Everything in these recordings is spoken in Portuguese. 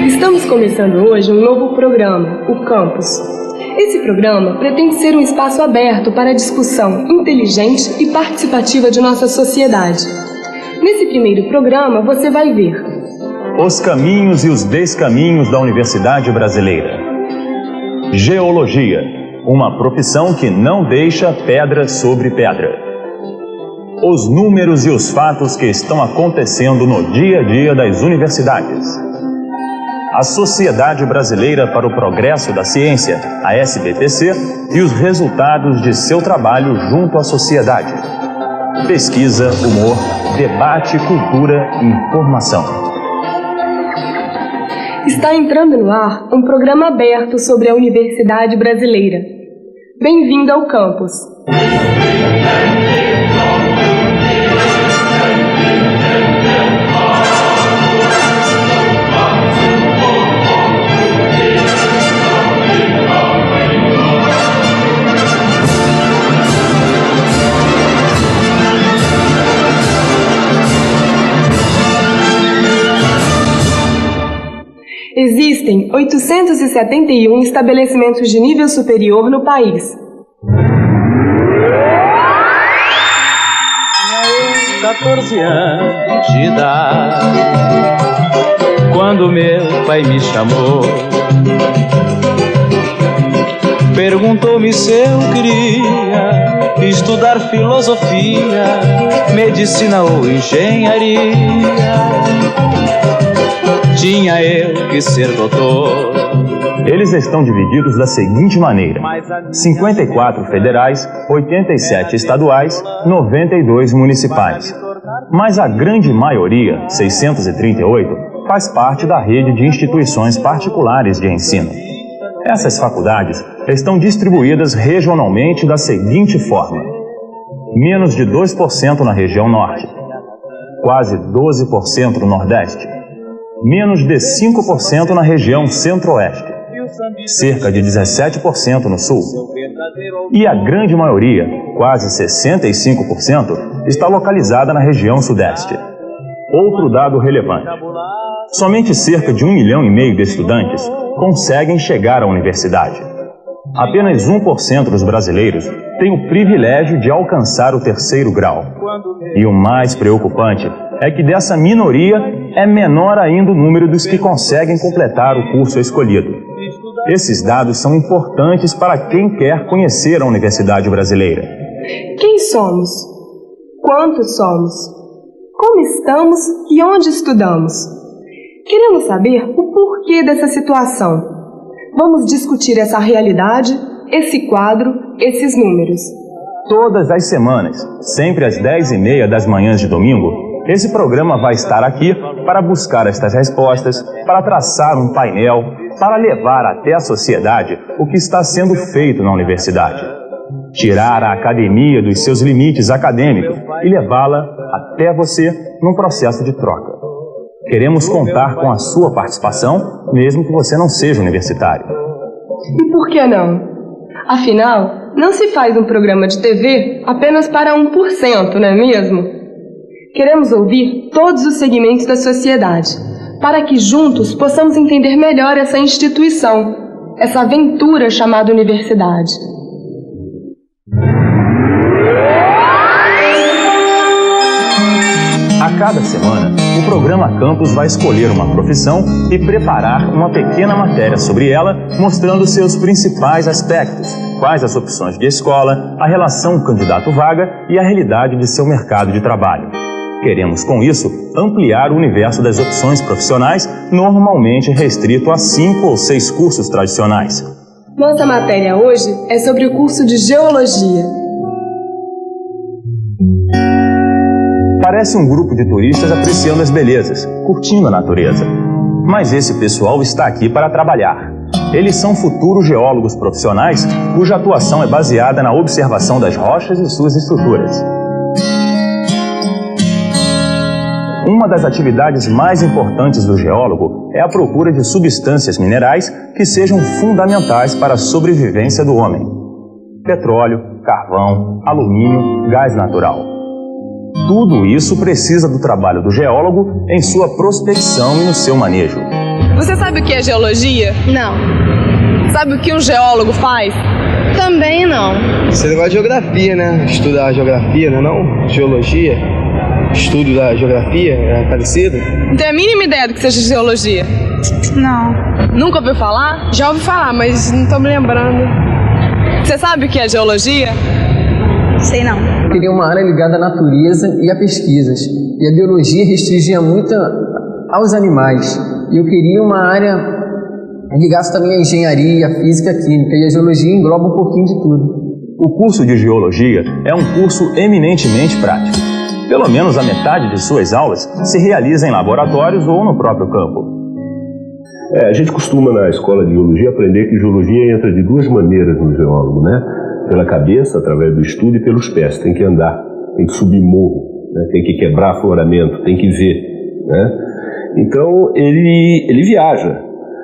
Estamos começando hoje um novo programa, o Campus. Esse programa pretende ser um espaço aberto para a discussão inteligente e participativa de nossa sociedade. Nesse primeiro programa, você vai ver os caminhos e os descaminhos da Universidade Brasileira. Geologia, uma profissão que não deixa pedra sobre pedra. Os números e os fatos que estão acontecendo no dia a dia das universidades. A Sociedade Brasileira para o Progresso da Ciência, a SBPC, e os resultados de seu trabalho junto à sociedade. Pesquisa, humor, debate, cultura e informação. Está entrando no ar um programa aberto sobre a Universidade Brasileira. Bem-vindo ao campus. Existem 871 estabelecimentos de nível superior no país. Tinha 14 anos de idade quando meu pai me chamou. Perguntou-me se eu queria estudar filosofia, medicina ou engenharia. Tinha eu que ser doutor. Eles estão divididos da seguinte maneira: 54 federais, 87 estaduais, 92 municipais. Mas a grande maioria, 638, faz parte da rede de instituições particulares de ensino. Essas faculdades estão distribuídas regionalmente da seguinte forma: menos de 2% na região norte, quase 12% no nordeste, menos de 5% na região centro-oeste, cerca de 17% no sul. E a grande maioria, quase 65%, está localizada na região sudeste. Outro dado relevante: somente cerca de 1,5 milhão de estudantes conseguem chegar à universidade. Apenas 1% dos brasileiros tem o privilégio de alcançar o 3º grau. E o mais preocupante é que dessa minoria é menor ainda o número dos que conseguem completar o curso escolhido. Esses dados são importantes para quem quer conhecer a Universidade Brasileira. Quem somos? Quantos somos? Como estamos e onde estudamos? Queremos saber o porquê dessa situação. Vamos discutir essa realidade, esse quadro, esses números. Todas as semanas, sempre às 10h30 das manhãs de domingo, esse programa vai estar aqui para buscar estas respostas, para traçar um painel, para levar até a sociedade o que está sendo feito na universidade. Tirar a academia dos seus limites acadêmicos e levá-la até você num processo de troca. Queremos contar com a sua participação, mesmo que você não seja universitário. E por que não? Afinal, não se faz um programa de TV apenas para 1%, não é mesmo? Queremos ouvir todos os segmentos da sociedade, para que juntos possamos entender melhor essa instituição, essa aventura chamada universidade. A cada semana, o programa Campus vai escolher uma profissão e preparar uma pequena matéria sobre ela, mostrando seus principais aspectos, quais as opções de escola, a relação candidato-vaga e a realidade de seu mercado de trabalho. Queremos, com isso, ampliar o universo das opções profissionais, normalmente restrito a 5 ou 6 cursos tradicionais. Nossa matéria hoje é sobre o curso de Geologia. Parece um grupo de turistas apreciando as belezas, curtindo a natureza. Mas esse pessoal está aqui para trabalhar. Eles são futuros geólogos profissionais cuja atuação é baseada na observação das rochas e suas estruturas. Uma das atividades mais importantes do geólogo é a procura de substâncias minerais que sejam fundamentais para a sobrevivência do homem. Petróleo, carvão, alumínio, gás natural. Tudo isso precisa do trabalho do geólogo em sua prospecção e no seu manejo. Você sabe o que é geologia? Não. Sabe o que um geólogo faz? Também não. Você negócio de geografia, né? Estudar a geografia, né? Não? Geologia. Estudo da geografia, é parecido? Não tem a mínima ideia do que seja geologia? Não. Nunca ouviu falar? Já ouvi falar, mas não tô me lembrando. Você sabe o que é geologia? Sei não. Eu queria uma área ligada à natureza e a pesquisas. E a biologia restringia muito aos animais. E eu queria uma área ligasse também à engenharia, à física, à química. E a geologia engloba um pouquinho de tudo. O curso de Geologia é um curso eminentemente prático. Pelo menos a metade de suas aulas se realiza em laboratórios ou no próprio campo. A gente costuma na escola de Geologia aprender que Geologia entra de duas maneiras no geólogo, né? Pela cabeça, através do estudo, e pelos pés. Tem que andar, tem que subir morro, né? Tem que quebrar afloramento, tem que ver, né? Então ele viaja.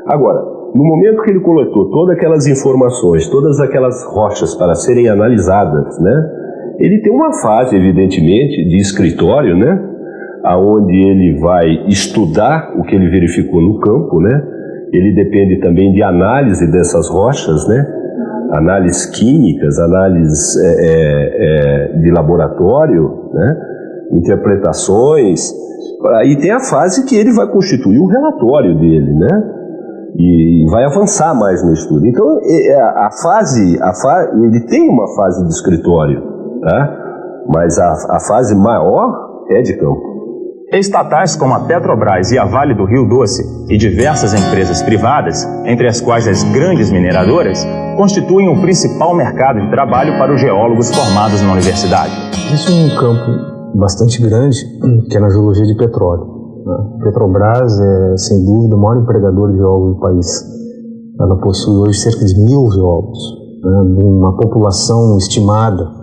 Agora, no momento que ele coletou todas aquelas informações, todas aquelas rochas para serem analisadas, né? Ele tem uma fase, evidentemente, de escritório, né? Aonde ele vai estudar o que ele verificou no campo, né? Ele depende também de análise dessas rochas, né? Análises químicas, análises de laboratório, né? Interpretações. Aí tem a fase que ele vai constituir o relatório dele, né? E vai avançar mais no estudo. Então, ele tem uma fase de escritório, tá? Mas a fase maior é de campo. Estatais como a Petrobras e a Vale do Rio Doce e diversas empresas privadas, entre as quais as grandes mineradoras, constituem o principal mercado de trabalho para os geólogos formados na universidade. Existe um campo bastante grande que é na geologia de petróleo. Petrobras é, sem dúvida, o maior empregador de geólogos do país. Ela possui hoje cerca de 1.000 geólogos, né, uma população estimada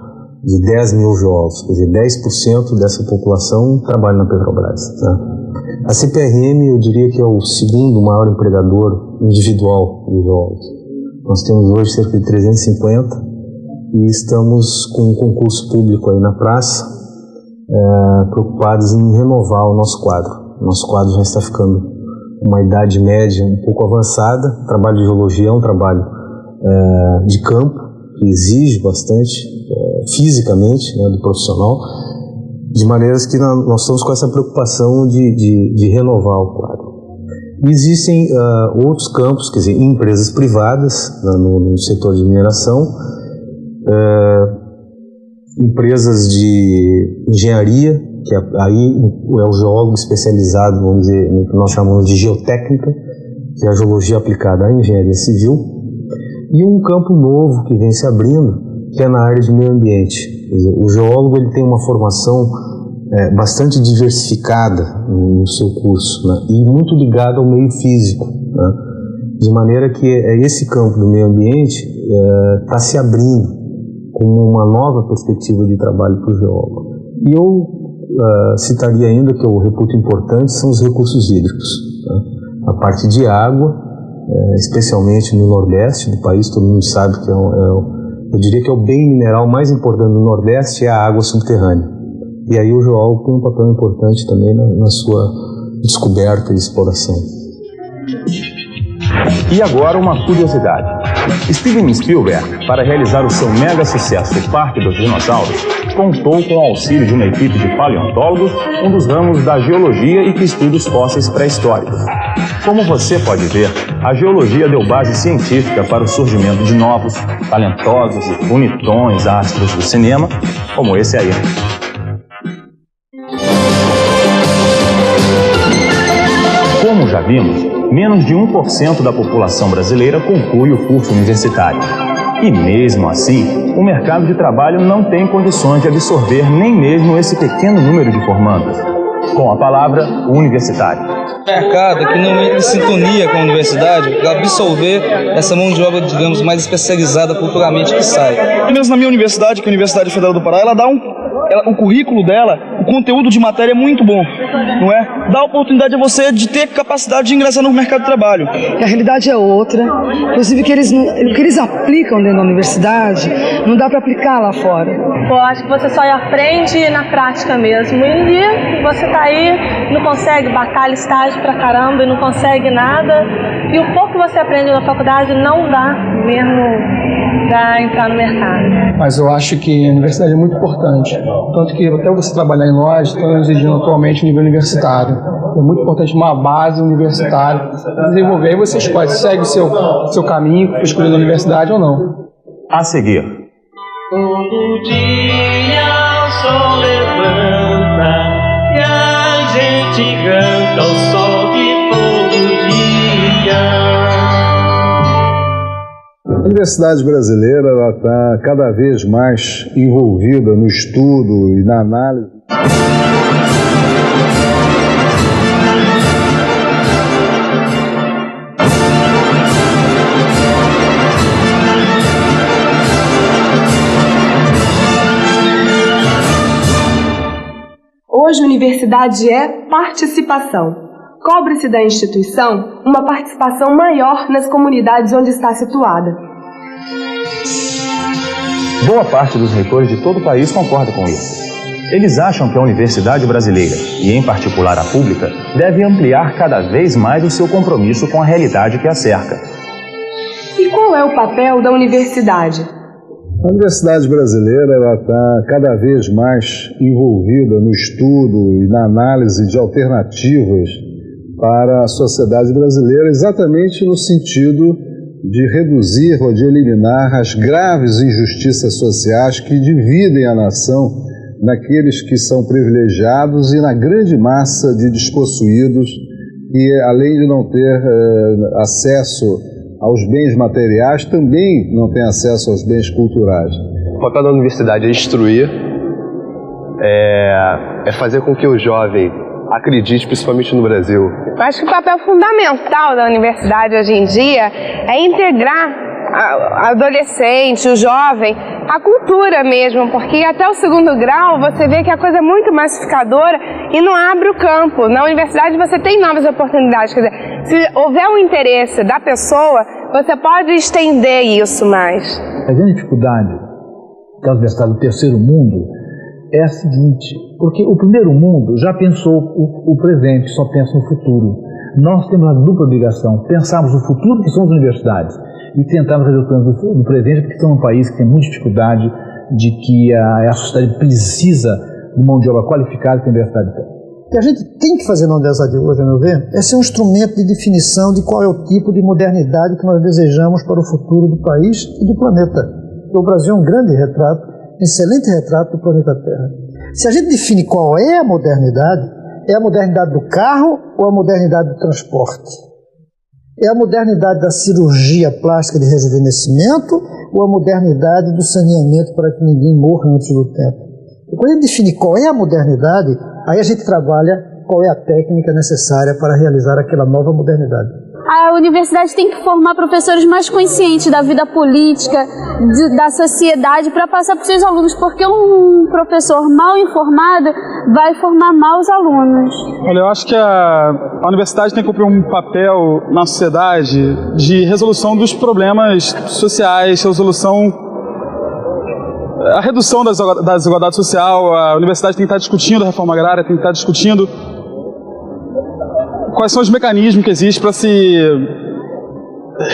de 10 mil geólogos, quer dizer, 10% dessa população trabalha na Petrobras. Né. A CPRM, eu diria que é o segundo maior empregador individual de geólogos. Nós temos hoje cerca de 350 e estamos com um concurso público aí na praça, preocupados em renovar o nosso quadro. Nosso quadro já está ficando uma idade média um pouco avançada. O trabalho de geologia é um trabalho de campo, que exige bastante fisicamente, né, do profissional, de maneiras que nós estamos com essa preocupação de renovar o quadro. Existem outros campos, quer dizer, empresas privadas no setor de mineração, empresas de engenharia, que aí é o geólogo especializado, vamos dizer, no que nós chamamos de geotécnica, que é a geologia aplicada à engenharia civil, e um campo novo que vem se abrindo, que é na área de meio ambiente. Quer dizer, o geólogo ele tem uma formação bastante diversificada no seu curso, né, e muito ligada ao meio físico, né, de maneira que esse campo do meio ambiente está se abrindo como uma nova perspectiva de trabalho para o geólogo. E eu citaria ainda, que eu reputo importante, são os recursos hídricos. Tá? A parte de água, especialmente no Nordeste do país, todo mundo sabe que eu diria que é o bem mineral mais importante do Nordeste, é a água subterrânea. E aí o geólogo tem um papel importante também na sua descoberta e exploração. E agora uma curiosidade. Steven Spielberg, para realizar o seu mega sucesso O Parque dos Dinossauros, contou com o auxílio de uma equipe de paleontólogos, um dos ramos da geologia e que estuda os fósseis pré-históricos. Como você pode ver, a geologia deu base científica para o surgimento de novos, talentosos e bonitões astros do cinema, como esse aí. Como já vimos, menos de 1% da população brasileira conclui o curso universitário. E mesmo assim, o mercado de trabalho não tem condições de absorver nem mesmo esse pequeno número de formandos. Com a palavra, o universitário. Mercado que não entra em sintonia com a universidade para absorver essa mão de obra, digamos, mais especializada culturalmente que sai. Pelo menos na minha universidade, que é a Universidade Federal do Pará, ela dá o currículo dela, o conteúdo de matéria é muito bom, não é? Dá a oportunidade a você de ter capacidade de ingressar no mercado de trabalho. A realidade é outra, inclusive o que eles aplicam dentro da universidade, não dá para aplicar lá fora. Eu acho que você só aprende na prática mesmo, e você tá aí, não consegue, batalha, estágio pra caramba e não consegue nada, e o pouco que você aprende na faculdade não dá mesmo para entrar no mercado. Mas eu acho que a universidade é muito importante, tanto que até você trabalhar em loja, estão exigindo atualmente o nível universitário. É muito importante uma base universitária desenvolver. Aí você escolhe, segue o seu caminho, escolher a universidade ou não. A seguir. Todo dia o sol levanta e a gente canta o sol de todo dia. A universidade brasileira está cada vez mais envolvida no estudo e na análise. Hoje, a universidade é participação. Cobre-se da instituição uma participação maior nas comunidades onde está situada. Boa parte dos reitores de todo o país concorda com isso. Eles acham que a universidade brasileira, e em particular a pública, deve ampliar cada vez mais o seu compromisso com a realidade que a cerca. E qual é o papel da universidade? A universidade brasileira está cada vez mais envolvida no estudo e na análise de alternativas para a sociedade brasileira, exatamente no sentido de reduzir ou de eliminar as graves injustiças sociais que dividem a nação naqueles que são privilegiados e na grande massa de despossuídos que, além de não ter acesso aos bens materiais, também não tem acesso aos bens culturais. O papel da universidade é instruir, é fazer com que o jovem acredite, principalmente no Brasil. Eu acho que o papel fundamental da universidade hoje em dia é integrar a adolescente, o jovem, a cultura mesmo, porque até o segundo grau você vê que a coisa é muito massificadora e não abre o campo. Na universidade você tem novas oportunidades, quer dizer, se houver um interesse da pessoa, você pode estender isso mais. A grande dificuldade da universidade do terceiro mundo é a seguinte, porque o primeiro mundo já pensou o presente, só pensa no futuro. Nós temos a dupla obrigação, pensarmos no futuro, que são as universidades, e tentarmos resolver os problemas do presente, porque estamos num país que tem muita dificuldade, de que a sociedade precisa de mão de obra qualificada que a universidade tem. O que a gente tem que fazer na universidade hoje, a meu ver, é ser um instrumento de definição de qual é o tipo de modernidade que nós desejamos para o futuro do país e do planeta. O Brasil é um grande retrato, um excelente retrato do planeta Terra. Se a gente define qual é a modernidade do carro ou a modernidade do transporte? É a modernidade da cirurgia plástica de rejuvenescimento ou a modernidade do saneamento para que ninguém morra antes do tempo? E quando a gente define qual é a modernidade, aí a gente trabalha qual é a técnica necessária para realizar aquela nova modernidade. A universidade tem que formar professores mais conscientes da vida política, da sociedade, para passar para os seus alunos, porque um professor mal informado vai formar mal os alunos. Olha, eu acho que a universidade tem que cumprir um papel na sociedade de resolução dos problemas sociais, a redução da desigualdade social. A universidade tem que estar discutindo a reforma agrária, tem que estar discutindo quais são os mecanismos que existem para se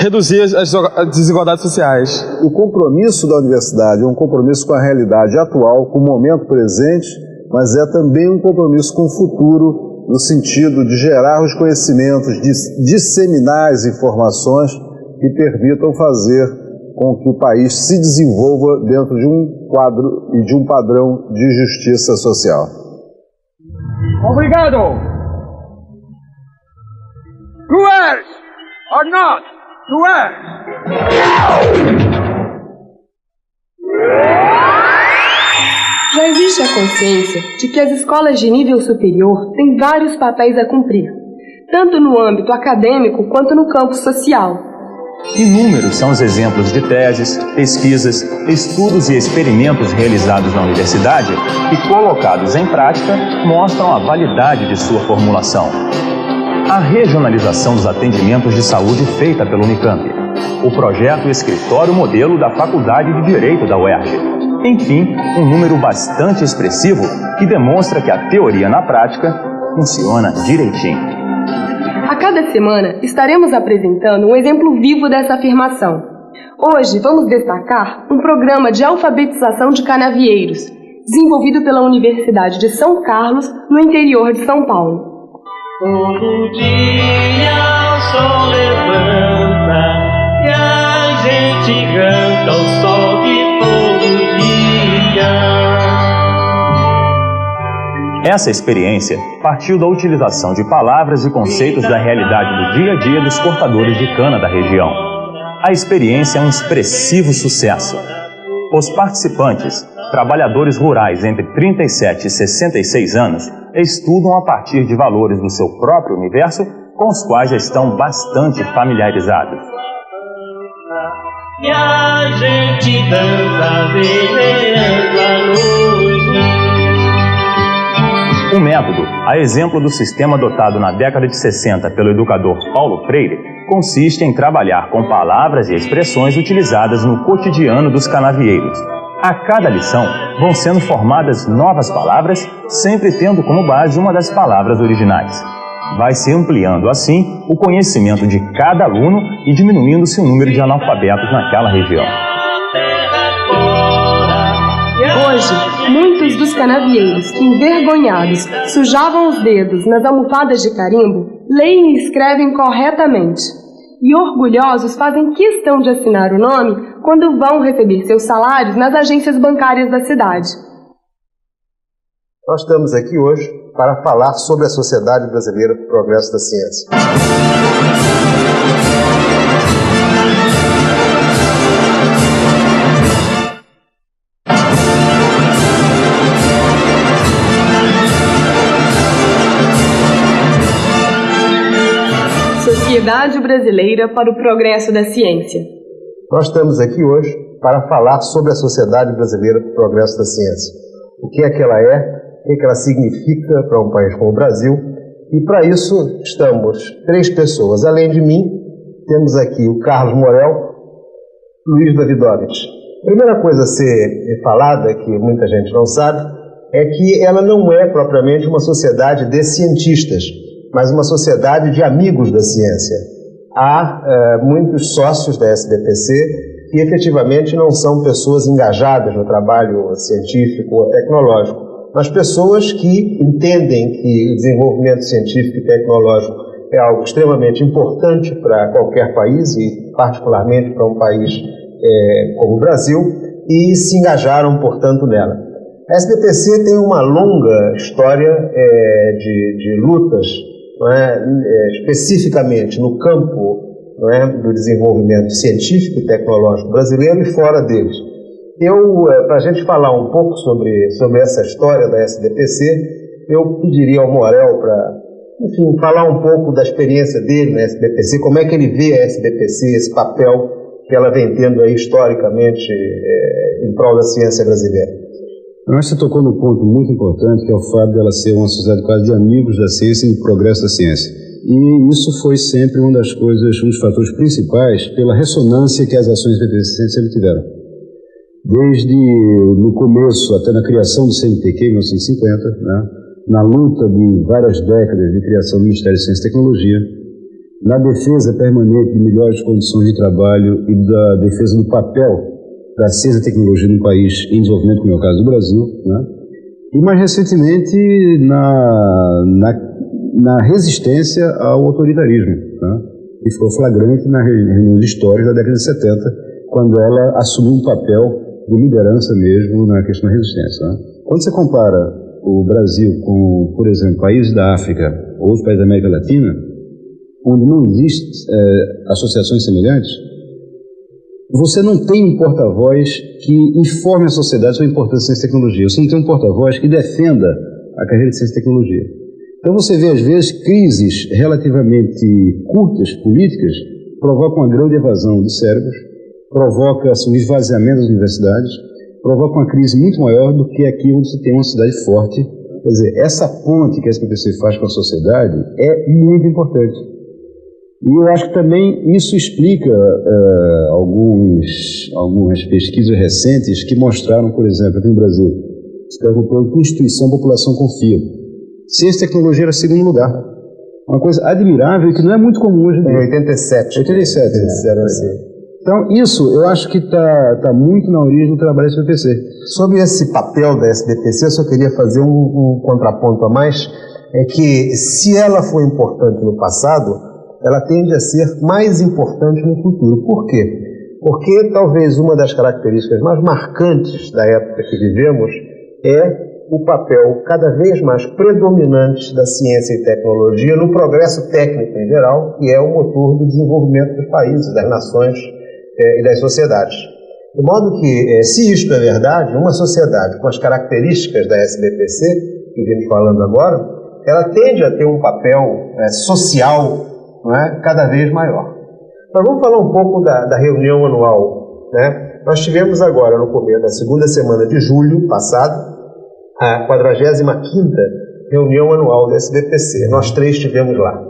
reduzir as desigualdades sociais. O compromisso da universidade é um compromisso com a realidade atual, com o momento presente, mas é também um compromisso com o futuro, no sentido de gerar os conhecimentos, de disseminar as informações que permitam fazer com que o país se desenvolva dentro de um quadro e de um padrão de justiça social. Obrigado! Cruel or not cruel? Já existe a consciência de que as escolas de nível superior têm vários papéis a cumprir, tanto no âmbito acadêmico quanto no campo social. Inúmeros são os exemplos de teses, pesquisas, estudos e experimentos realizados na universidade que, colocados em prática, mostram a validade de sua formulação. A regionalização dos atendimentos de saúde feita pela Unicamp, o projeto Escritório Modelo da Faculdade de Direito da UERJ. Enfim, um número bastante expressivo que demonstra que a teoria na prática funciona direitinho. A cada semana estaremos apresentando um exemplo vivo dessa afirmação. Hoje vamos destacar um programa de alfabetização de canavieiros, desenvolvido pela Universidade de São Carlos, no interior de São Paulo. Todo dia o sol levanta e a gente canta o sol de todo dia. Essa experiência partiu da utilização de palavras e conceitos da realidade do dia a dia dos cortadores de cana da região. A experiência é um expressivo sucesso. Os participantes, trabalhadores rurais entre 37 e 66 anos, estudam a partir de valores do seu próprio universo, com os quais já estão bastante familiarizados. E a gente dança venerando a luz. O método, a exemplo do sistema adotado na década de 60 pelo educador Paulo Freire, consiste em trabalhar com palavras e expressões utilizadas no cotidiano dos canavieiros. A cada lição vão sendo formadas novas palavras, sempre tendo como base uma das palavras originais. Vai se ampliando assim o conhecimento de cada aluno e diminuindo-se o número de analfabetos naquela região. Hoje, muitos dos canavieiros que, envergonhados, sujavam os dedos nas almofadas de carimbo, leem e escrevem corretamente. E orgulhosos fazem questão de assinar o nome quando vão receber seus salários nas agências bancárias da cidade. Nós estamos aqui hoje para falar sobre a Sociedade Brasileira para o Progresso da Ciência. Sociedade Brasileira para o Progresso da Ciência. Nós estamos aqui hoje para falar sobre a Sociedade Brasileira para o Progresso da Ciência. O que é que ela é, o que ela significa para um país como o Brasil. E para isso estamos 3 pessoas. Além de mim, temos aqui o Carlos Morel, Luiz Davidovich. A primeira coisa a ser falada, que muita gente não sabe, é que ela não é propriamente uma sociedade de cientistas, mas uma sociedade de amigos da ciência. Há muitos sócios da SBPC que efetivamente não são pessoas engajadas no trabalho científico ou tecnológico, mas pessoas que entendem que o desenvolvimento científico e tecnológico é algo extremamente importante para qualquer país, e particularmente para um país como o Brasil, e se engajaram, portanto, nela. A SBPC tem uma longa história de lutas, não é, especificamente no campo, não é, do desenvolvimento científico e tecnológico brasileiro e fora deles. Para a gente falar um pouco sobre essa história da SBPC, eu pediria ao Morel para, enfim, falar um pouco da experiência dele na SBPC, como é que ele vê a SBPC, esse papel que ela vem tendo aí historicamente em prol da ciência brasileira. Você tocou num ponto muito importante, que é o fato de ela ser uma sociedade quase de amigos da ciência e do progresso da ciência. E isso foi sempre uma das coisas, um dos fatores principais pela ressonância que as ações da SBPC sempre tiveram. Desde no começo até na criação do CNPq em 1950, né, na luta de várias décadas de criação do Ministério de Ciência e Tecnologia, na defesa permanente de melhores condições de trabalho e da defesa do papel da ciência e tecnologia no país em desenvolvimento, como é o caso do Brasil, né? E mais recentemente na resistência ao autoritarismo, né? Que ficou flagrante nas reuniões históricas da década de 70, quando ela assumiu um papel de liderança mesmo na questão da resistência, né? Quando você compara o Brasil com, por exemplo, países da África ou outros países da América Latina, onde não existem associações semelhantes, você não tem um porta-voz que informe a sociedade sobre a importância da ciência e tecnologia. Você não tem um porta-voz que defenda a carreira de ciência e tecnologia. Então você vê, às vezes, crises relativamente curtas, políticas, provocam uma grande evasão de cérebros, provoca um esvaziamento das universidades, provoca uma crise muito maior do que aqui onde você tem uma cidade forte. Quer dizer, essa ponte que a SBPC faz com a sociedade é muito importante. E eu acho que também isso explica algumas pesquisas recentes que mostraram, por exemplo, aqui no Brasil, se perguntou em que instituição a população confia. Ciência e tecnologia era segundo lugar. Uma coisa admirável e que não é muito comum hoje em dia. Em 87. 87, né? Disseram assim. Então, isso eu acho que está muito na origem do trabalho da SBPC. Sobre esse papel da SBPC, eu só queria fazer um contraponto a mais, é que se ela foi importante no passado, ela tende a ser mais importante no futuro. Por quê? Porque talvez uma das características mais marcantes da época que vivemos é o papel cada vez mais predominante da ciência e tecnologia no progresso técnico em geral, que é o motor do desenvolvimento dos países, das nações e das sociedades. De modo que, se isto é verdade, uma sociedade com as características da SBPC, que vimos falando agora, ela tende a ter um papel social, não é, cada vez maior. Mas vamos falar um pouco da reunião anual, né? Nós tivemos agora, no começo da segunda semana de julho passado, a 45ª reunião anual da SBPC. Nós 3 estivemos lá.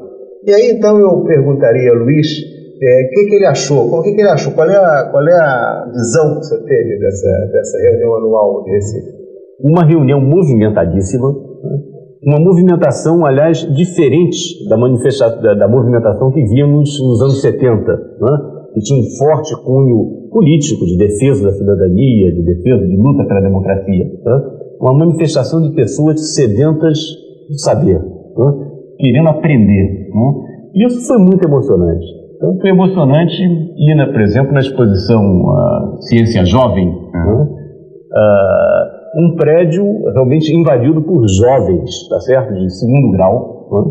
E aí, então, eu perguntaria a Luiz o que ele achou. O que ele achou? Qual é a visão que você teve dessa reunião anual de Recife? Uma reunião movimentadíssima, uma movimentação, aliás, diferente da movimentação que víamos nos anos 70, né? Que tinha um forte cunho político de defesa da cidadania, de defesa, de luta pela democracia, né? Uma manifestação de pessoas sedentas de saber, né? Querendo aprender, né? E isso foi muito emocionante. Então foi emocionante ir, por exemplo, na exposição Ciência Jovem, né? Um prédio realmente invadido por jovens, tá certo? De segundo grau, né?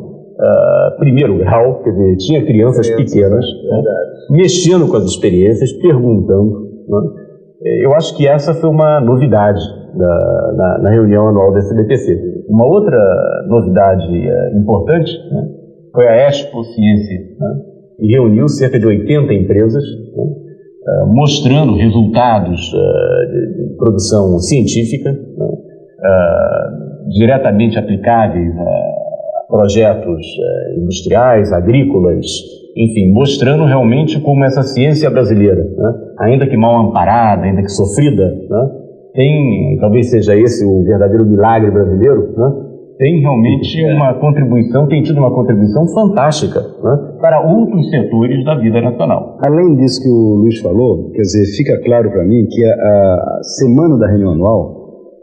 Primeiro grau, quer dizer, tinha crianças pequenas, né? Mexendo com as experiências, perguntando, né? Eu acho que essa foi uma novidade na reunião anual da SBPC. Uma outra novidade importante, né, foi a Expo Ciência, né, e reuniu cerca de 80 empresas, né, mostrando resultados de produção científica, né, diretamente aplicáveis a projetos industriais, agrícolas, enfim, mostrando realmente como essa ciência brasileira, né, ainda que mal amparada, ainda que sofrida, né, talvez seja esse o verdadeiro milagre brasileiro, né, tem realmente uma contribuição, tem tido uma contribuição fantástica, né, para outros setores da vida nacional. Além disso que o Luiz falou, quer dizer, fica claro para mim que a semana da reunião anual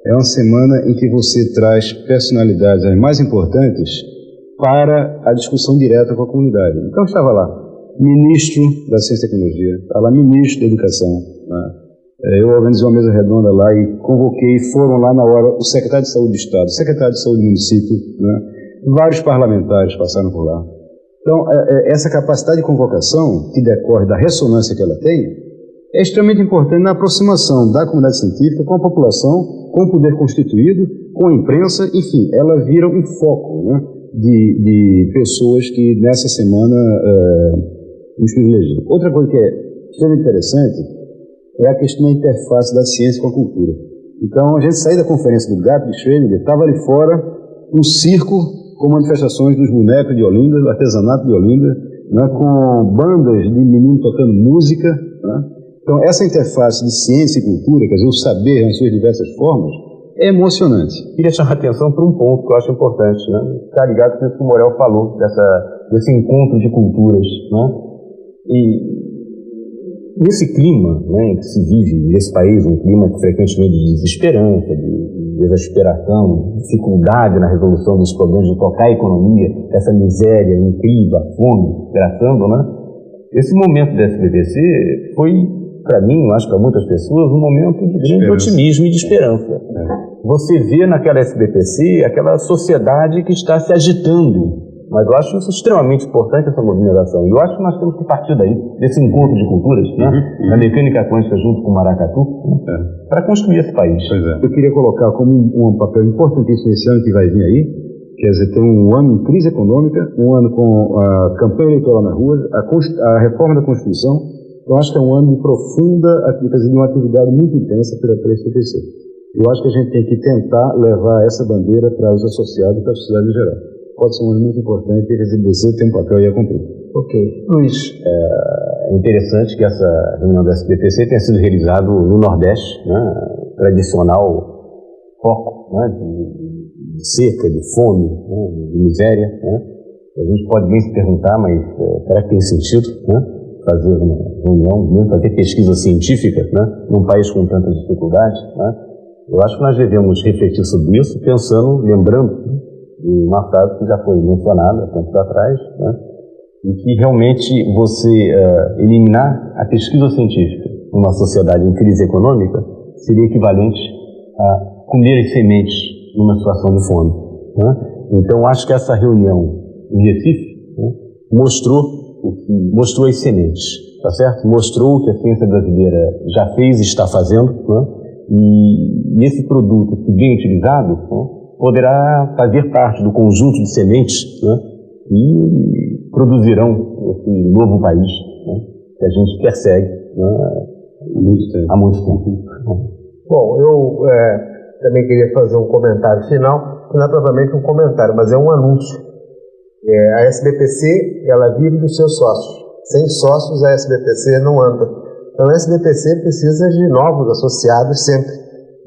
é uma semana em que você traz personalidades as mais importantes para a discussão direta com a comunidade. Então estava lá ministro da Ciência e Tecnologia, estava lá ministro da Educação, né? Eu organizei uma mesa redonda lá e convoquei, foram lá na hora o secretário de Saúde do Estado, o secretário de Saúde do município, né? Vários parlamentares passaram por lá. Então, essa capacidade de convocação, que decorre da ressonância que ela tem, é extremamente importante na aproximação da comunidade científica com a população, com o poder constituído, com a imprensa, enfim, ela vira um foco, né, de pessoas que nessa semana nos privilegiam. Outra coisa que é extremamente interessante é a questão da interface da ciência com a cultura. Então, a gente saiu da conferência do GAP de Schrödinger, estava ali fora um circo com manifestações dos bonecos de Olinda, do artesanato de Olinda, né, com bandas de meninos tocando música, né? Então, essa interface de ciência e cultura, quer dizer, o saber nas suas diversas formas, é emocionante. Queria chamar a atenção para um ponto que eu acho importante, né? Está ligado com isso que o Morel falou, desse encontro de culturas, né? E nesse clima, né, que se vive nesse país, um clima frequentemente de desesperança, de desesperação, dificuldade na resolução dos problemas, de tocar a economia, essa miséria incrível, a fome, gratando, né? Esse momento da SBPC foi, para mim, eu acho que para muitas pessoas, um momento de grande otimismo e de esperança. Você vê naquela SBPC aquela sociedade que está se agitando Mas eu acho isso extremamente importante, essa movimentação. E eu acho que nós temos que partir daí, desse encontro de culturas, né? Na mecânica quântica junto com o Maracatu, para construir esse país. Eu queria colocar como um papel importantíssimo esse ano que vai vir aí, quer dizer, tem um ano em crise econômica, um ano com a campanha eleitoral na rua, a reforma da Constituição. Eu acho que é um ano de profunda, quer dizer, de uma atividade muito intensa pela SBPC. Eu acho que a gente tem que tentar levar essa bandeira para os associados e para a sociedade em geral. Pode ser um ano muito importante e a SBPC tem um papel aí a cumprir. Ok. Luiz, é interessante que essa reunião da SBPC tenha sido realizada no Nordeste, né? Tradicional foco, né? De seca, de fome, né? De miséria, né? A gente pode bem se perguntar, mas será que tem sentido, né? Fazer uma reunião, mesmo fazer pesquisa científica, né? Num país com tantas dificuldades, né? Eu acho que nós devemos refletir sobre isso, pensando, lembrando de uma frase que já foi mencionada há tempo atrás, né? E que realmente você eliminar a pesquisa científica numa sociedade em crise econômica seria equivalente a comer as sementes numa situação de fome, né? Então, acho que essa reunião em Recife, né, mostrou as sementes, tá certo? Mostrou o que a ciência brasileira já fez e está fazendo, né? E esse produto, que bem utilizado, né, poderá fazer parte do conjunto de sementes, né, e produzirão esse novo país, né, que a gente persegue, né, há muito tempo. Bom, eu também queria fazer um comentário final, que não é propriamente um comentário, mas é um anúncio. A SBPC, ela vive dos seus sócios. Sem sócios, a SBPC não anda. Então, a SBPC precisa de novos associados sempre.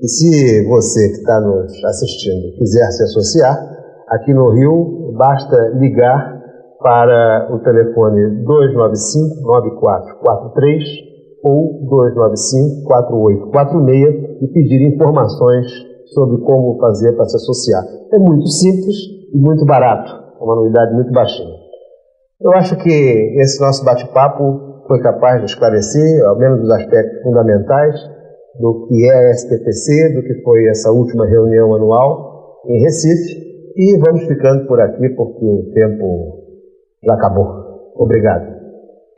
E se você que está nos assistindo quiser se associar, aqui no Rio, basta ligar para o telefone 295-9443 ou 295-4846 e pedir informações sobre como fazer para se associar. É muito simples e muito barato, uma anuidade muito baixinha. Eu acho que esse nosso bate-papo foi capaz de esclarecer, ao menos os aspectos fundamentais do que é a SBPC, do que foi essa última reunião anual em Recife, e vamos ficando por aqui porque o tempo já acabou. Obrigado.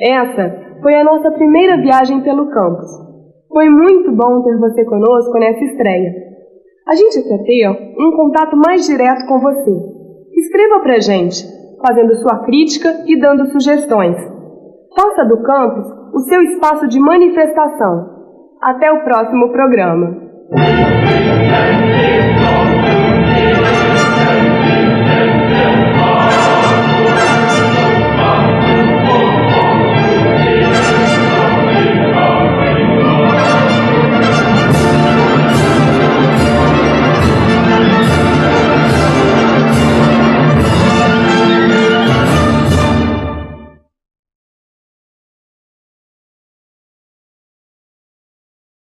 Essa foi a nossa primeira viagem pelo campus. Foi muito bom ter você conosco nessa estreia. A gente quer ter um contato mais direto com você. Escreva pra gente, fazendo sua crítica e dando sugestões. Faça do campus o seu espaço de manifestação. Até o próximo programa.